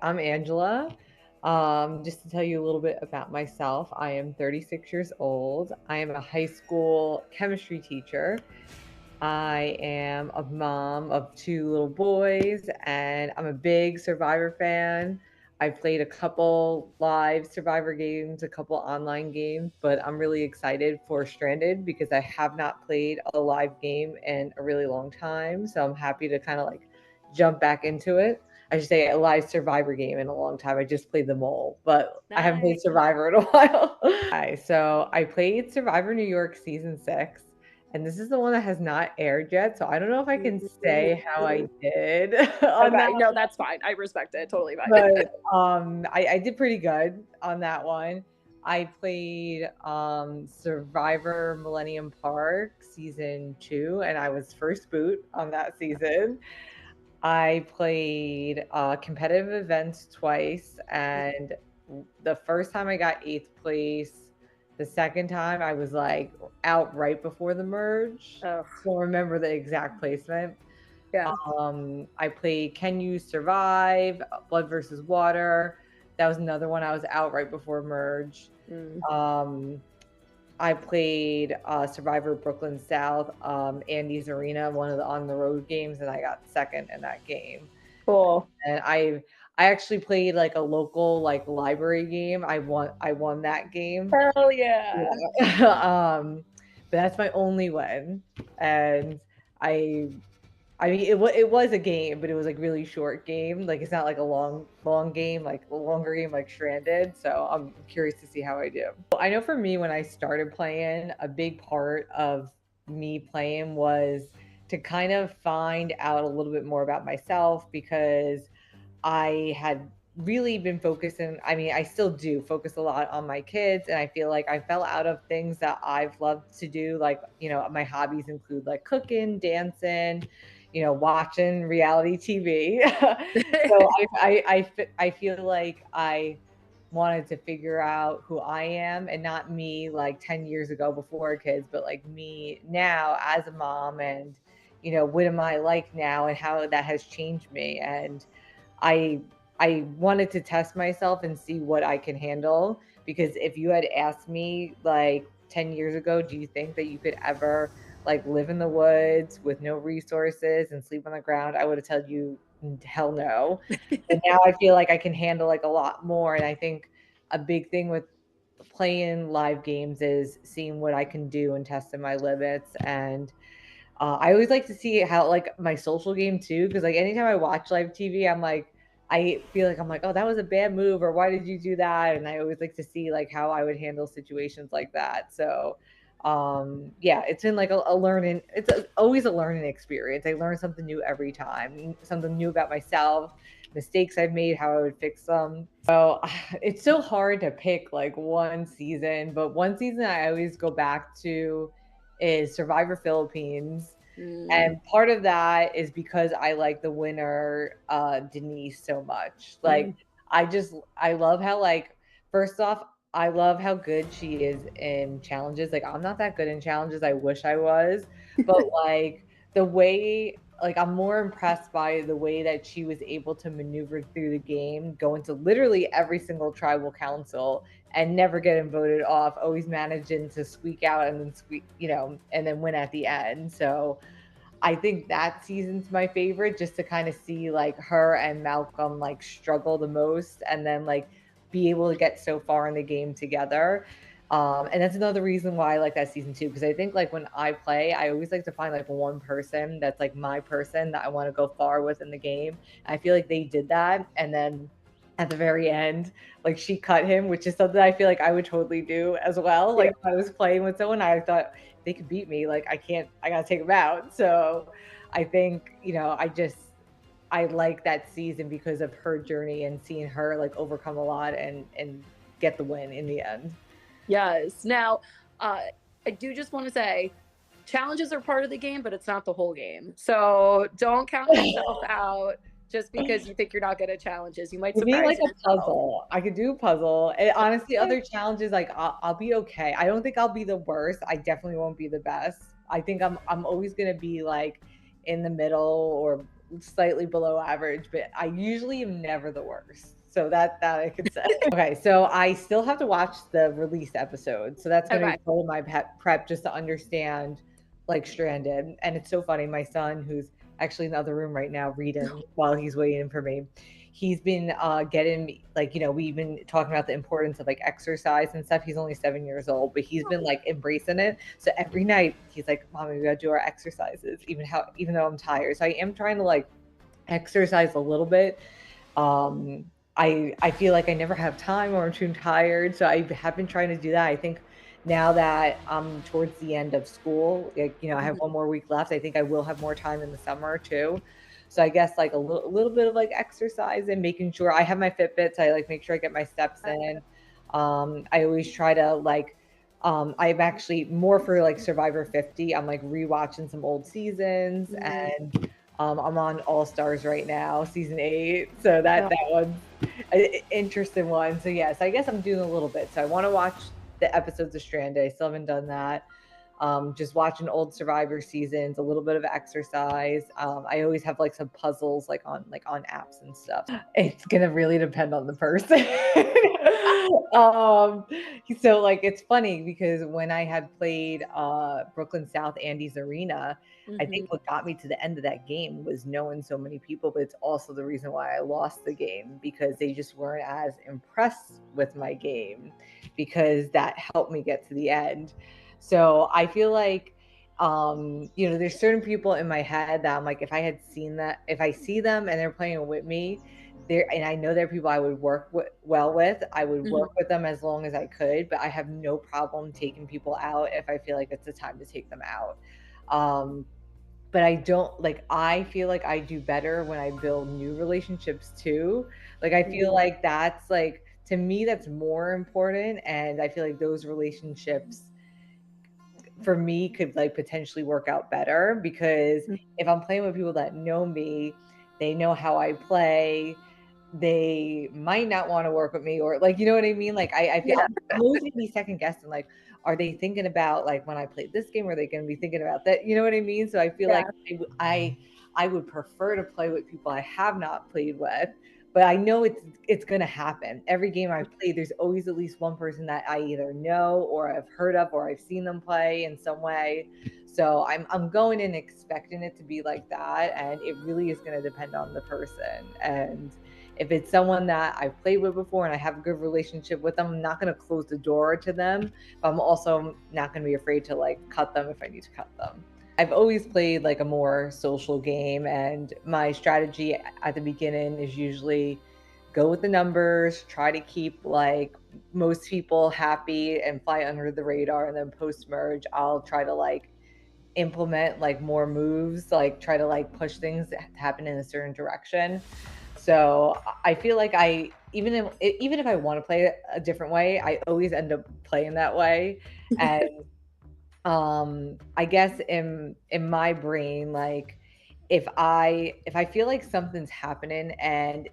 I'm Angela. Just to tell you a little bit about myself, I am 36 years old. I am a high school chemistry teacher. I am a mom of two little boys, and I'm a big Survivor fan. I've played a couple live Survivor games, a couple online games, but I'm really excited for Stranded because I have not played a live game in a really long time. So I'm happy to kind of like jump back into it. I should say a live Survivor game in a long time. I just played them all, but I haven't played Nice. Survivor in a while. Okay, so I played Survivor New York season 6, and this is the one that has not aired yet, so I don't know if I can say how I Ooh. did on that Okay, no, that's fine. I respect it. Totally fine. but, I did pretty good on that one. I played, Survivor Millennium Park season 2, and I was first boot on that season. I played, competitive events twice, and the first time I got 8th place. The second time I was, like, out right before the merge. Oh, Don't remember the exact placement. yeah. I played Can You Survive? Blood versus Water. That was another one I was out right before merge. Mm. Um, I played Survivor Brooklyn South, Andy's Arena, one of the on the road games, and I got second in that game. Cool. And I actually played like a local like library game. I won that game. Hell yeah. Yeah. But that's my only win. And I I mean, it was a game, but it was like really short game. Like it's not like a long game, like a longer game like Stranded. So I'm curious to see how I do. I know for me, when I started playing, a big part of me playing was to kind of find out a little bit more about myself because I had really been focusing. I mean, I still do focus a lot on my kids, and I feel like I fell out of things that I've loved to do. Like, my hobbies include like cooking, dancing, watching reality TV. So I feel like I wanted to figure out who I am, and not me like 10 years ago before kids, but like me now as a mom, and what am I like now and how that has changed me. And I I wanted to test myself and see what I can handle, because if you had asked me like 10 years ago, do you think that you could ever like live in the woods with no resources and sleep on the ground? I would have told you hell no. But now I feel like I can handle like a lot more, and I think a big thing with playing live games is seeing what I can do and testing my limits. And I always like to see how like my social game too, because like anytime I watch live TV, I feel like I'm like, oh, that was a bad move, or why did you do that? And I always like to see like how I would handle situations like that. So, yeah, it's been like a learning. Always a learning experience. I learn something new every time, something new about myself, mistakes I've made, how I would fix them. So it's so hard to pick like one season, but one season I always go back to is Survivor Philippines. Mm, And part of that is because I like the winner, Denise, so much. Like, mm. I love how, like, first off, I love how good she is in challenges. Like, I'm not that good in challenges. I wish I was. But, like, the way, like, I'm more impressed by the way that she was able to maneuver through the game, go into literally every single tribal council and never getting voted off, always managing to squeak out and then and then win at the end. So I think that season's my favorite, just to kind of see like her and Malcolm like struggle the most, and then like be able to get so far in the game together. And that's another reason why I like that season too, because I think like when I play, I always like to find like one person that's like my person that I want to go far with in the game. I feel like they did that, and then at the very end, like she cut him, which is something I feel like I would totally do as well. Yeah. Like if I was playing with someone, I thought they could beat me. Like I gotta take them out. So I think, I like that season because of her journey and seeing her like overcome a lot and get the win in the end. Yes. Now, uh, I do just want to say challenges are part of the game, but it's not the whole game. So don't count yourself out just because you think you're not good at challenges. You might Give me surprise like a yourself. puzzle. I could do a puzzle. And honestly, other challenges, like I'll be okay. I don't think I'll be the worst. I definitely won't be the best. I think I'm always gonna be like in the middle, or slightly below average, but I usually am never the worst. So that I could say. Okay, so I still have to watch the release episode. So that's going to Okay. be part of my prep just to understand like Stranded. And it's so funny. My son, who's actually in the other room right now reading while he's waiting for me, he's been getting me, like, we've been talking about the importance of like exercise and stuff. He's only 7 years old, but he's been like embracing it. So every night he's like, Mommy, we gotta do our exercises, even though I'm tired. So I am trying to like exercise a little bit. I feel like I never have time or I'm too tired. So I have been trying to do that. I think now that I'm towards the end of school, like, I have one more week left. I think I will have more time in the summer too. So I guess like a little bit of like exercise and making sure I have my Fitbits. I like make sure I get my steps in. I always try to like, I'm actually more for like Survivor 50. I'm like rewatching some old seasons and I'm on All Stars right now, season 8. So that one's an interesting one. So yes, I guess I'm doing a little bit. So I want to watch the episodes of Stranded. I still haven't done that. Just watching old Survivor seasons, a little bit of exercise. I always have like some puzzles like on apps and stuff. It's gonna really depend on the person. So like it's funny because when I had played Brooklyn South Andy's Arena, I think what got me to the end of that game was knowing so many people, but it's also the reason why I lost the game because they just weren't as impressed with my game because that helped me get to the end. So I feel like there's certain people in my head that I'm like, if I see them and they're playing with me, and I know they're people I would work well with, I would work with them as long as I could, but I have no problem taking people out if I feel like it's the time to take them out. But I don't like, I feel like I do better when I build new relationships too. Like, I feel like that's like, to me, that's more important. And I feel like those relationships for me could like potentially work out better because if I'm playing with people that know me, they know how I play, they might not want to work with me or like, you know what I mean? Like I feel I'm always gonna be second guessing, like, are they thinking about like when I played this game, are they gonna be thinking about that? You know what I mean? So I feel like I would prefer to play with people I have not played with, but I know it's gonna happen. Every game I play, there's always at least one person that I either know or I've heard of or I've seen them play in some way. So I'm going in expecting it to be like that, and it really is going to depend on the person. And if it's someone that I've played with before and I have a good relationship with them, I'm not going to close the door to them, but I'm also not going to be afraid to like cut them if I need to cut them. I've always played like a more social game, and my strategy at the beginning is usually go with the numbers, try to keep like most people happy and fly under the radar, and then post merge, I'll try to like implement like more moves, like try to like push things to happen in a certain direction. So I feel like even if I want to play it a different way, I always end up playing that way. And I guess in my brain, like if I feel like something's happening and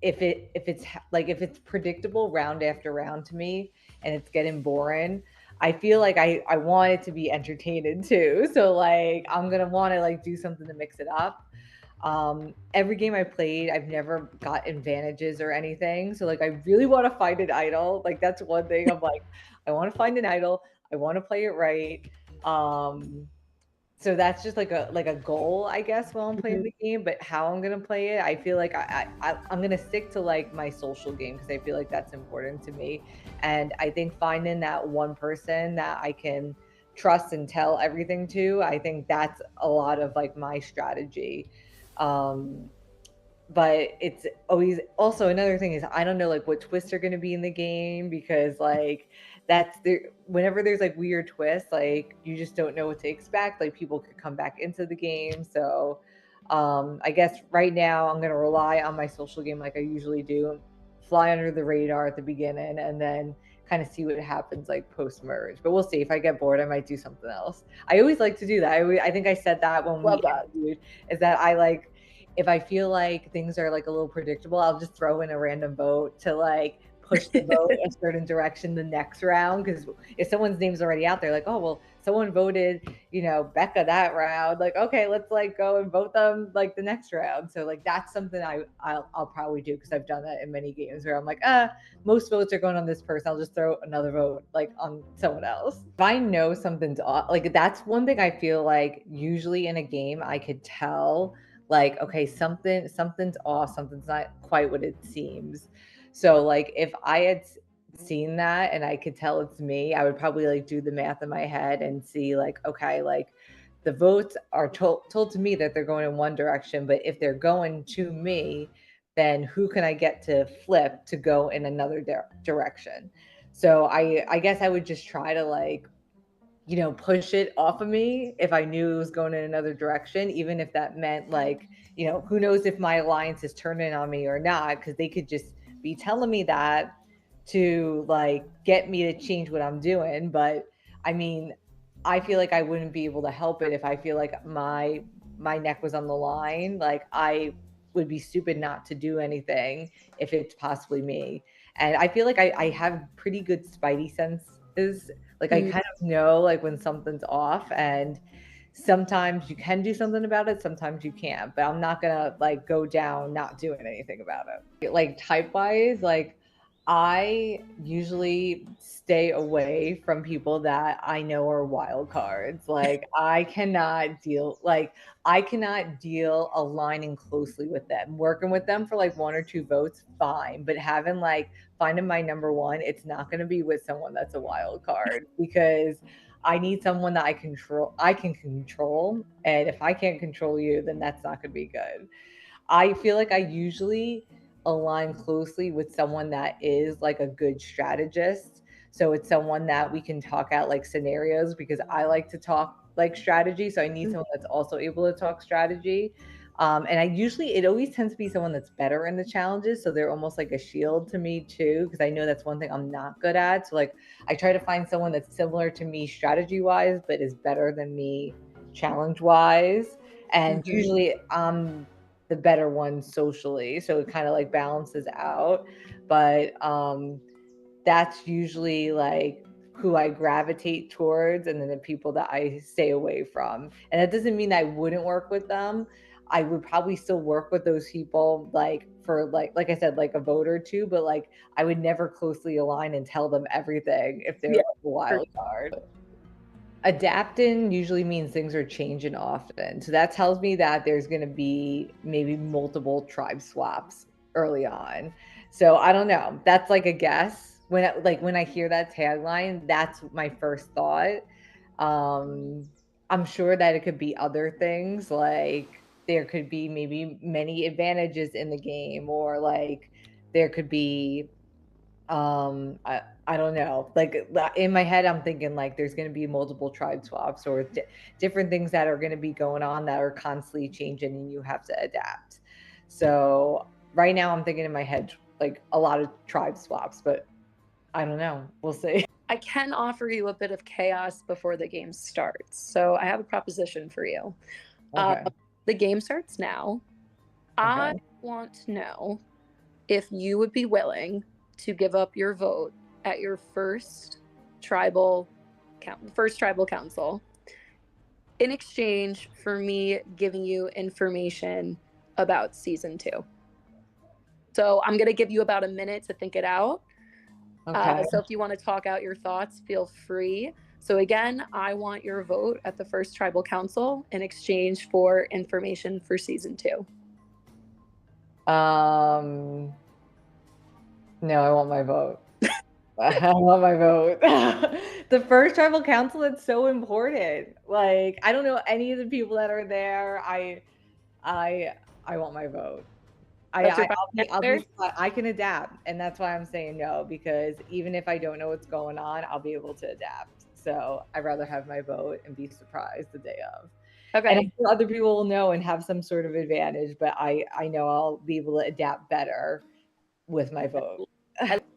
if it's predictable round after round to me and it's getting boring, I feel like I want it to be entertaining too. So like I'm gonna want to like do something to mix it up. Every game I played, I've never got advantages or anything. So like I really want to find an idol. Like that's one thing I'm like, I want to find an idol. I want to play it right. Um, so that's just like a goal, I guess, while I'm playing the game. But how I'm gonna play it, I feel like I'm gonna stick to like my social game because I feel like that's important to me. And I think finding that one person that I can trust and tell everything to, I think that's a lot of like my strategy. Um, but it's always also another thing is I don't know like what twists are going to be in the game because like that's there whenever there's like weird twists, like you just don't know what to expect, like people could come back into the game. So I guess right now I'm going to rely on my social game like I usually do, fly under the radar at the beginning and then kind of see what happens like post merge. But we'll see. If I get bored, I might do something else. I always like to do that. I think I said that when we interviewed, is that I like, if I feel like things are like a little predictable, I'll just throw in a random vote to like push the vote a certain direction the next round. Because if someone's name's already out there, like, oh well, someone voted, Becca that round. Like, okay, let's like go and vote them like the next round. So like that's something I'll probably do because I've done that in many games where I'm like, most votes are going on this person. I'll just throw another vote like on someone else. If I know something's off, like that's one thing I feel like usually in a game I could tell like, okay, something's off, something's not quite what it seems. So like if I had seen that and I could tell it's me, I would probably like do the math in my head and see like, okay, like the votes are told to me that they're going in one direction, but if they're going to me, then who can I get to flip to go in another direction? So I guess I would just try to like, push it off of me if I knew it was going in another direction, even if that meant like, who knows if my alliance is turning on me or not, because they could just be telling me that to like get me to change what I'm doing. But I mean, I feel like I wouldn't be able to help it if I feel like my neck was on the line. Like I would be stupid not to do anything if it's possibly me. And I feel like I have pretty good spidey senses. Like I kind of know like when something's off, and sometimes you can do something about it, sometimes you can't. But I'm not gonna like go down not doing anything about it. Like type wise, like I usually stay away from people that I know are wild cards. Like I cannot deal aligning closely with them. Working with them for like one or two votes, fine. But having like finding my number one, it's not gonna be with someone that's a wild card because I need someone that I can control. And if I can't control you, then that's not gonna be good. I feel like I usually align closely with someone that is like a good strategist. So it's someone that we can talk out like scenarios because I like to talk like strategy. So I need someone that's also able to talk strategy. And it always tends to be someone that's better in the challenges. So they're almost like a shield to me too, because I know that's one thing I'm not good at. So like I try to find someone that's similar to me strategy wise, but is better than me challenge wise. And usually I'm the better one socially, so it kind of like balances out. But that's usually like who I gravitate towards, and then the people that I stay away from. And that doesn't mean I wouldn't work with them. I would probably still work with those people like for like I said, like a vote or two, but like I would never closely align and tell them everything if they're Yeah, like a wild card. Adapting usually means things are changing often. So that tells me that there's going to be maybe multiple tribe swaps early on. So I don't know. That's like a guess. When I hear that tagline, that's my first thought. I'm sure that it could be other things like there could be maybe many advantages in the game, or like there could be I don't know, like in my head I'm thinking like there's going to be multiple tribe swaps or different things that are going to be going on that are constantly changing and you have to adapt. So right now I'm thinking in my head like a lot of tribe swaps, but I don't know, we'll see. I can offer you a bit of chaos before the game starts. So I have a proposition for you. Okay. The game starts now. Okay. I want to know if you would be willing to give up your vote at your first tribal council in exchange for me giving you information about season 2. So I'm going to give you about a minute to think it out. Okay. So if you want to talk out your thoughts, feel free. So again, I want your vote at the first tribal council in exchange for information for season 2. No, I want my vote. I want my vote. The first tribal council, it's so important. Like, I don't know any of the people that are there. I I want my vote. That's your I'll answer? be I can adapt, and that's why I'm saying no, because even if I don't know what's going on, I'll be able to adapt. So I'd rather have my vote and be surprised the day of. And I'm Okay. sure other people will know and have some sort of advantage, but I know I'll be able to adapt better with my vote.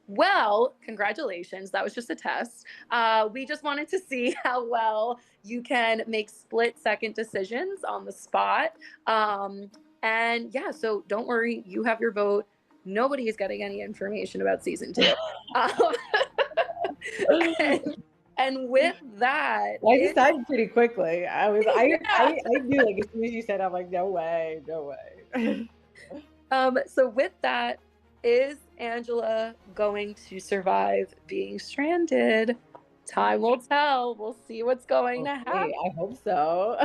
Well, congratulations. That was just a test. We just wanted to see how well you can make split-second decisions on the spot. And yeah, so don't worry. You have your vote. Nobody is getting any information about season 2. And And with that, I decided pretty quickly. I knew, like, as soon as you said, I'm like, no way, no way. So with that, is Angela going to survive being stranded? Time will tell. We'll see what's going to happen. I hope so.